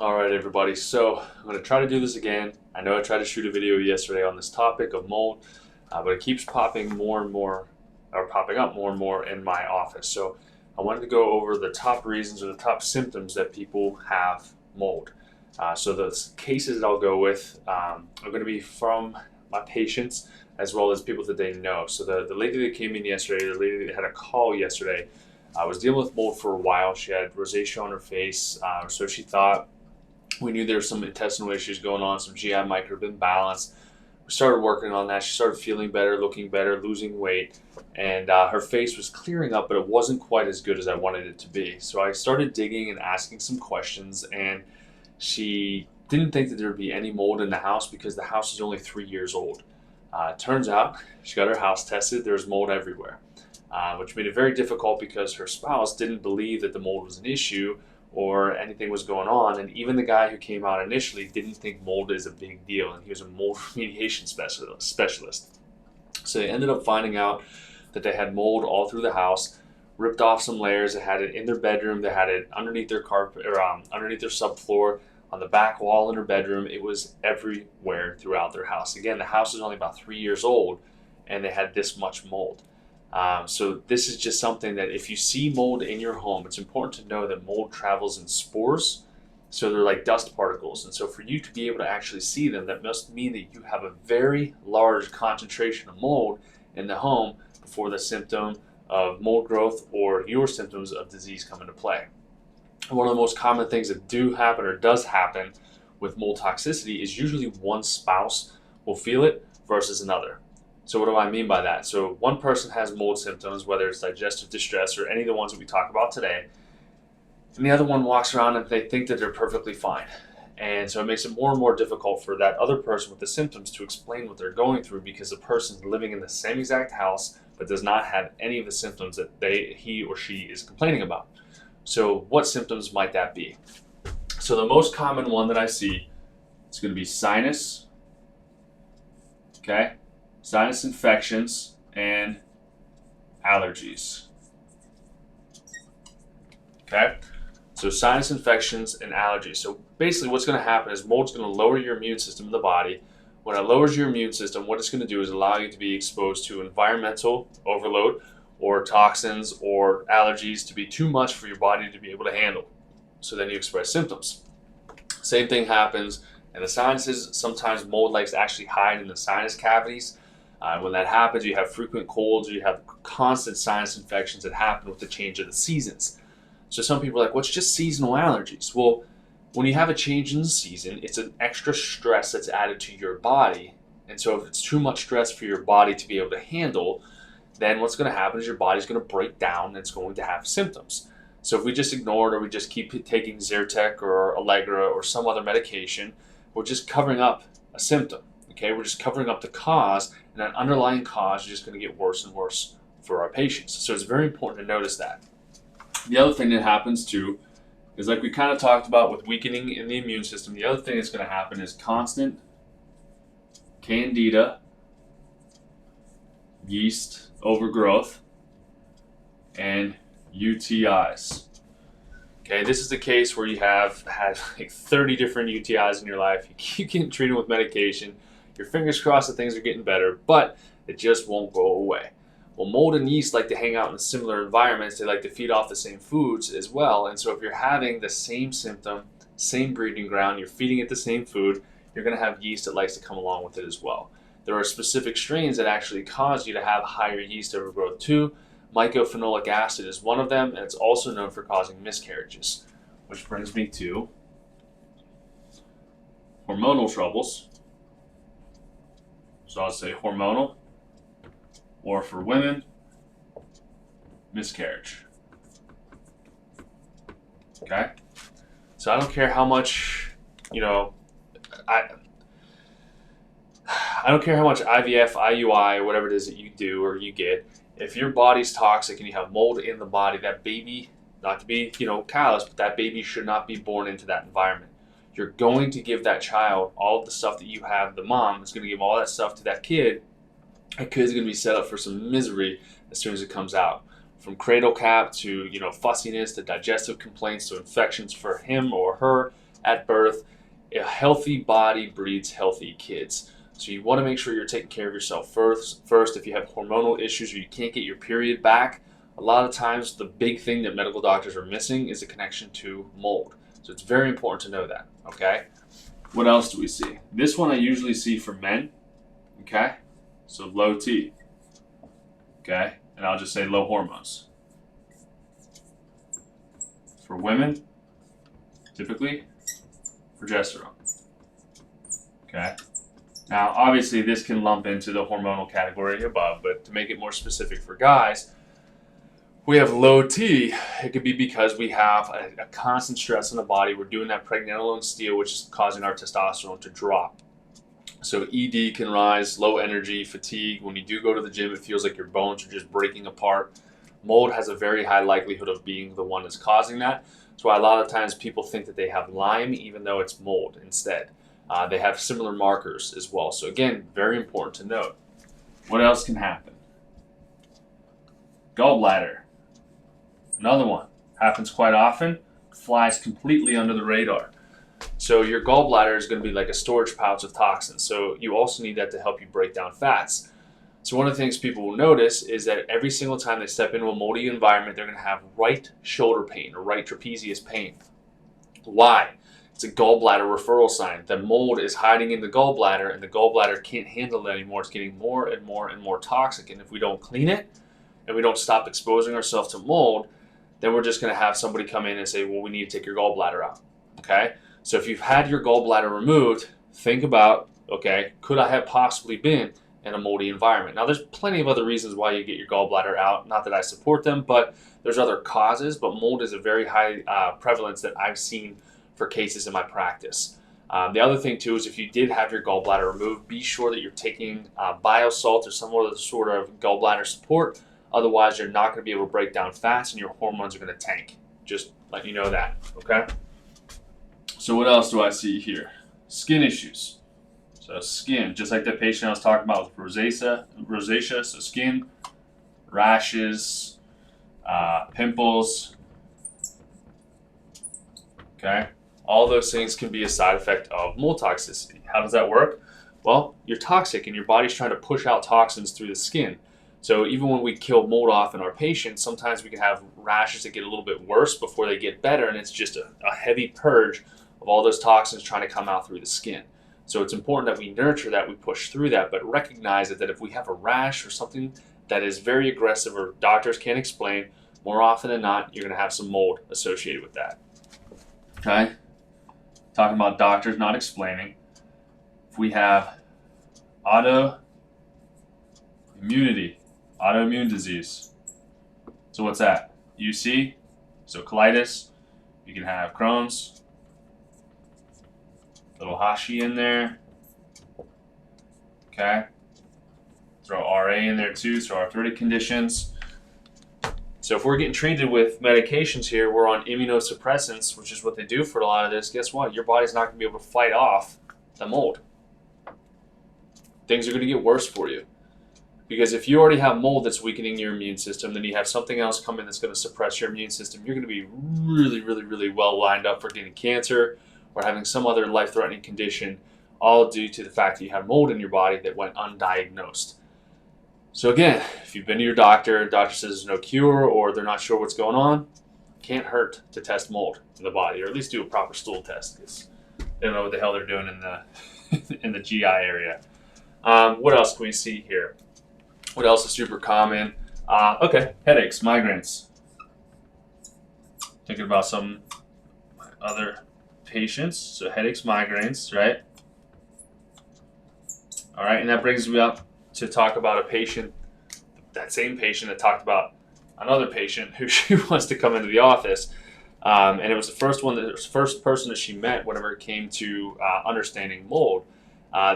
All right, everybody. So I'm going to try to do this again. I know I tried to shoot a video yesterday on this topic of mold, but it keeps popping more and more, or popping up more and more in my office. So I wanted to go over the top reasons or the top symptoms that people have mold. So the cases that I'll go with are going to be from my patients as well as people that they know. So the lady that came in yesterday, the lady that had a call yesterday, was dealing with mold for a while. She had rosacea on her face, so she thought. We knew there were some intestinal issues going on, some GI microbe imbalance. We started working on that. She started feeling better, looking better, losing weight, and her face was clearing up, but it wasn't quite as good as I wanted it to be. So I started digging and asking some questions, and she didn't think that there would be any mold in the house because the house is only 3 years old. Turns out she got her house tested. There was mold everywhere, which made it very difficult because her spouse didn't believe that the mold was an issue or anything was going on. And even the guy who came out initially didn't think mold is a big deal, and he was a mold remediation specialist. So they ended up finding out that they had mold all through the house, ripped off some layers. They had it in their bedroom, they had it underneath their carpet, or underneath their subfloor, on the back wall in their bedroom. It was everywhere throughout their house. Again, the house is only about 3 years old, and they had this much mold. So this is just something that if you see mold in your home, it's important to know that mold travels in spores. So they're like dust particles. And so for you to be able to actually see them, that must mean that you have a very large concentration of mold in the home before the symptom of mold growth or your symptoms of disease come into play. One of the most common things that do happen or does happen with mold toxicity is usually one spouse will feel it versus another. So what do I mean by that? So one person has mold symptoms, whether it's digestive distress or any of the ones that we talk about today, and the other one walks around and they think that they're perfectly fine. And so it makes it more and more difficult for that other person with the symptoms to explain what they're going through because the person's living in the same exact house but does not have any of the symptoms that he or she is complaining about. So what symptoms might that be? So the most common one that I see is going to be sinus, okay? Sinus infections and allergies. Okay? So sinus infections and allergies. So basically what's going to happen is mold's going to lower your immune system in the body. When it lowers your immune system, what it's going to do is allow you to be exposed to environmental overload or toxins or allergies to be too much for your body to be able to handle. So then you express symptoms. Same thing happens in the sinuses. Sometimes mold likes to actually hide in the sinus cavities. When that happens, you have frequent colds or you have constant sinus infections that happen with the change of the seasons. So some people are like, well, it's just seasonal allergies. Well, when you have a change in the season, it's an extra stress that's added to your body. And so if it's too much stress for your body to be able to handle, then what's going to happen is your body's going to break down and it's going to have symptoms. So if we just ignore it or we just keep taking Zyrtec or Allegra or some other medication, we're just covering up a symptom. Okay, we're just covering up the cause, and that underlying cause is just going to get worse and worse for our patients. So it's very important to notice that. The other thing that happens too is, like we kind of talked about with weakening in the immune system, the other thing that's going to happen is constant candida, yeast overgrowth, and UTIs. Okay, this is the case where you have had like 30 different UTIs in your life. You keep getting treated with medication. Your fingers crossed that things are getting better, but it just won't go away. Well, mold and yeast like to hang out in similar environments. They like to feed off the same foods as well. And so if you're having the same symptom, same breeding ground, you're feeding it the same food, you're going to have yeast that likes to come along with it as well. There are specific strains that actually cause you to have higher yeast overgrowth too. Mycophenolic acid is one of them, and it's also known for causing miscarriages. Which brings me to hormonal troubles. So I'll say hormonal, or for women, miscarriage. Okay? So I don't care how much, I don't care how much IVF, IUI, whatever it is that you do or you get. If your body's toxic and you have mold in the body, that baby, not to be, callous, but that baby should not be born into that environment. You're going to give that child all of the stuff that you have. The mom is going to give all that stuff to that kid. That kid's going to be set up for some misery as soon as it comes out. From cradle cap to, fussiness to digestive complaints to infections for him or her. at birth. A healthy body breeds healthy kids. So you want to make sure you're taking care of yourself first. If you have hormonal issues or you can't get your period back, a lot of times the big thing that medical doctors are missing is a connection to mold. So it's very important to know that, okay? What else do we see? This one I usually see for men, okay? So low T, okay? And I'll just say low hormones. For women, typically, progesterone, okay? Now, obviously, this can lump into the hormonal category above, but to make it more specific for guys, we have low T. It could be because we have a constant stress in the body. We're doing that pregnenolone steal, which is causing our testosterone to drop. So ED can rise, low energy, fatigue. When you do go to the gym, it feels like your bones are just breaking apart. Mold has a very high likelihood of being the one that's causing that. That's why a lot of times people think that they have Lyme, even though it's mold instead. They have similar markers as well. So again, very important to note. What else can happen? Gallbladder. Another one. Happens quite often. Flies completely under the radar. So your gallbladder is going to be like a storage pouch of toxins. So you also need that to help you break down fats. So one of the things people will notice is that every single time they step into a moldy environment, they're going to have right shoulder pain or right trapezius pain. Why? It's a gallbladder referral sign. The mold is hiding in the gallbladder, and the gallbladder can't handle it anymore. It's getting more and more and more toxic. And if we don't clean it and we don't stop exposing ourselves to mold, then we're just going to have somebody come in and say, well, we need to take your gallbladder out. Okay? So if you've had your gallbladder removed, think about, okay, could I have possibly been in a moldy environment? Now, there's plenty of other reasons why you get your gallbladder out. Not that I support them, but there's other causes. But mold is a very high prevalence that I've seen for cases in my practice. The other thing, too, is if you did have your gallbladder removed, be sure that you're taking biosalt or some other sort of gallbladder support. Otherwise, you're not going to be able to break down fats and your hormones are going to tank. Just let you know that, okay? So what else do I see here? Skin issues. So skin, just like the patient I was talking about with rosacea, so skin, rashes, pimples, okay? All those things can be a side effect of mold toxicity. How does that work? Well, you're toxic and your body's trying to push out toxins through the skin. So even when we kill mold off in our patients, sometimes we can have rashes that get a little bit worse before they get better, and it's just a heavy purge of all those toxins trying to come out through the skin. So it's important that we nurture that, we push through that, but recognize that if we have a rash or something that is very aggressive or doctors can't explain, more often than not, you're going to have some mold associated with that. Okay? Talking about doctors not explaining. If we have autoimmune disease. So what's that? UC, so colitis. You can have Crohn's, little Hashi in there. Okay. Throw RA in there too, so arthritic conditions. So if we're getting treated with medications here, we're on immunosuppressants, which is what they do for a lot of this. Guess what? Your body's not going to be able to fight off the mold. Things are going to get worse for you. Because if you already have mold that's weakening your immune system, then you have something else come in that's going to suppress your immune system. You're going to be really, really, really well lined up for getting cancer or having some other life-threatening condition, all due to the fact that you have mold in your body that went undiagnosed. So again, if you've been to your doctor says there's no cure or they're not sure what's going on, can't hurt to test mold in the body, or at least do a proper stool test, because they don't know what the hell they're doing in the in the GI area. What else can we see here? What else is super common? Okay, headaches, migraines. Thinking about some other patients. So headaches, migraines, right? All right, and that brings me up to talk about a patient, that same patient that talked about another patient who she wants to come into the office. And it was the first person that she met whenever it came to understanding mold.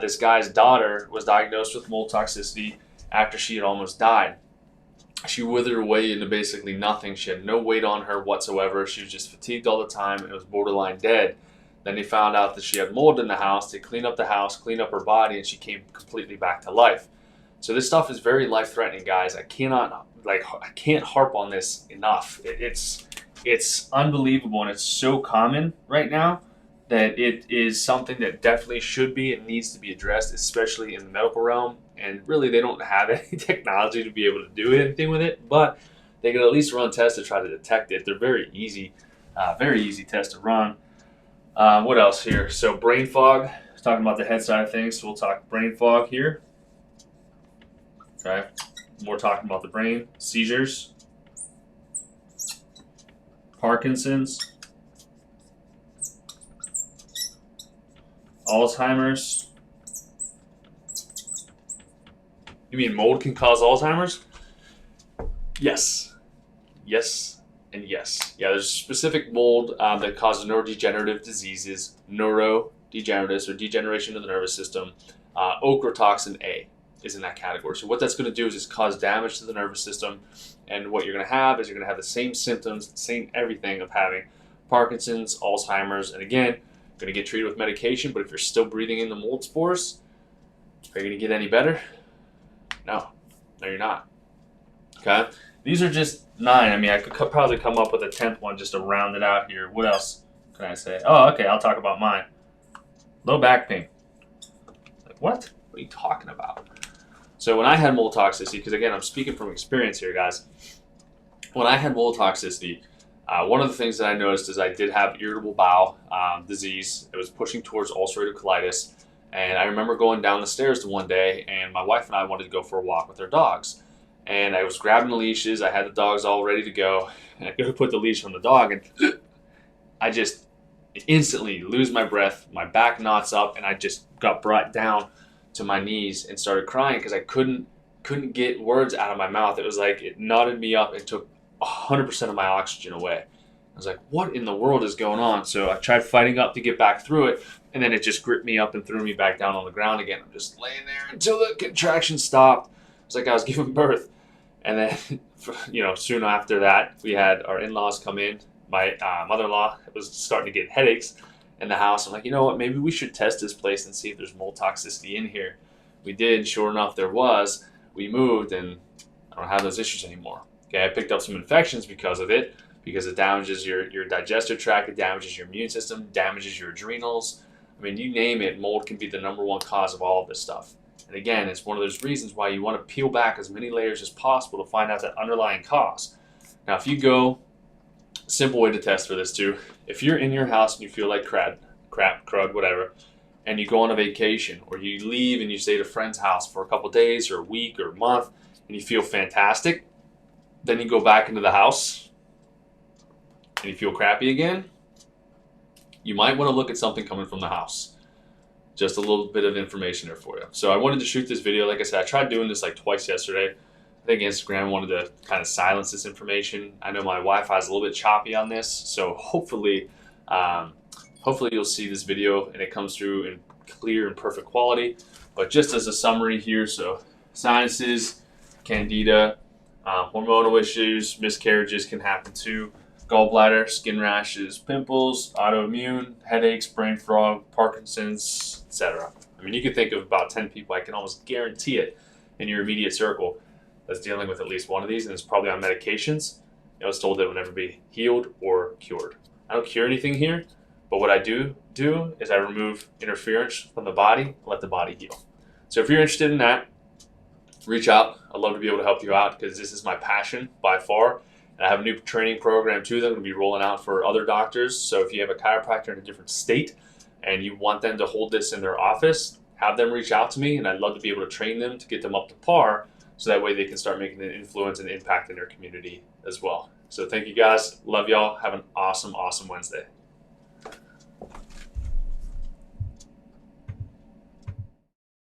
This guy's daughter was diagnosed with mold toxicity after she had almost died. She withered away into basically nothing. She had no weight on her whatsoever. She was just fatigued all the time. It was borderline dead. Then they found out that she had mold in the house. They cleaned up the house, cleaned up her body, and she came completely back to life. So this stuff is very life-threatening, guys. I can't harp on this enough. It's unbelievable, and it's so common right now that it is something that definitely should be and needs to be addressed, especially in the medical realm. And really, they don't have any technology to be able to do anything with it, but they can at least run tests to try to detect it. They're very easy tests to run. What else here? So brain fog. Talking about the head side of things, so we'll talk brain fog here. Okay, more talking about the brain. Seizures, Parkinson's, Alzheimer's. You mean mold can cause Alzheimer's? Yes. Yes and yes. Yeah, there's specific mold that causes neurodegenerative diseases, neurodegenerative or degeneration of the nervous system. Ochratoxin A is in that category. So what that's going to do is just cause damage to the nervous system, and what you're going to have is you're going to have the same symptoms, same everything of having Parkinson's, Alzheimer's, and again, going to get treated with medication. But if you're still breathing in the mold spores, are you going to get any better? No, you're not. Okay, these are just 9. I mean, I could probably come up with a 10th one just to round it out here. What else can I say? Oh, okay, I'll talk about mine. Low back pain. Like, what? What are you talking about? So when I had mold toxicity, because again, I'm speaking from experience here, guys. When I had mold toxicity, one of the things that I noticed is I did have irritable bowel disease. It was pushing towards ulcerative colitis. And I remember going down the stairs one day, and my wife and I wanted to go for a walk with our dogs. And I was grabbing the leashes. I had the dogs all ready to go. And I go to put the leash on the dog, and I just instantly lose my breath. My back knots up, and I just got brought down to my knees and started crying because I couldn't get words out of my mouth. It was like it knotted me up and took 100% of my oxygen away. I was like, what in the world is going on? So I tried fighting up to get back through it, and then it just gripped me up and threw me back down on the ground again. I'm just laying there until the contraction stopped. It's like I was giving birth. And then, soon after that, we had our in-laws come in. My mother-in-law was starting to get headaches in the house. I'm like, you know what? Maybe we should test this place and see if there's mold toxicity in here. We did. Sure enough, there was. We moved, and I don't have those issues anymore. Okay, I picked up some infections because of it, because it damages your digestive tract, it damages your immune system, damages your adrenals. I mean, you name it, mold can be the #1 cause of all of this stuff. And again, it's one of those reasons why you want to peel back as many layers as possible to find out that underlying cause. Now, if you go, simple way to test for this too, if you're in your house and you feel like crud, whatever, and you go on a vacation, or you leave and you stay at a friend's house for a couple days or a week or a month, and you feel fantastic, then you go back into the house and you feel crappy again, you might want to look at something coming from the house. Just a little bit of information there for you. So I wanted to shoot this video. Like I said, I tried doing this like twice yesterday. I think Instagram wanted to kind of silence this information. I know my Wi-Fi is a little bit choppy on this, so hopefully you'll see this video and it comes through in clear and perfect quality. But just as a summary here, so sinuses, candida, hormonal issues, miscarriages can happen too. Gallbladder, skin rashes, pimples, autoimmune, headaches, brain fog, Parkinson's, etc. I mean, you can think of about 10 people, I can almost guarantee it, in your immediate circle that's dealing with at least one of these, and it's probably on medications. I was told that it would never be healed or cured. I don't cure anything here, but what I do is I remove interference from the body and let the body heal. So if you're interested in that, reach out. I'd love to be able to help you out because this is my passion by far. And I have a new training program too that I'm going to be rolling out for other doctors. So if you have a chiropractor in a different state and you want them to hold this in their office, have them reach out to me, and I'd love to be able to train them to get them up to par so that way they can start making an influence and impact in their community as well. So thank you guys. Love y'all. Have an awesome, awesome Wednesday.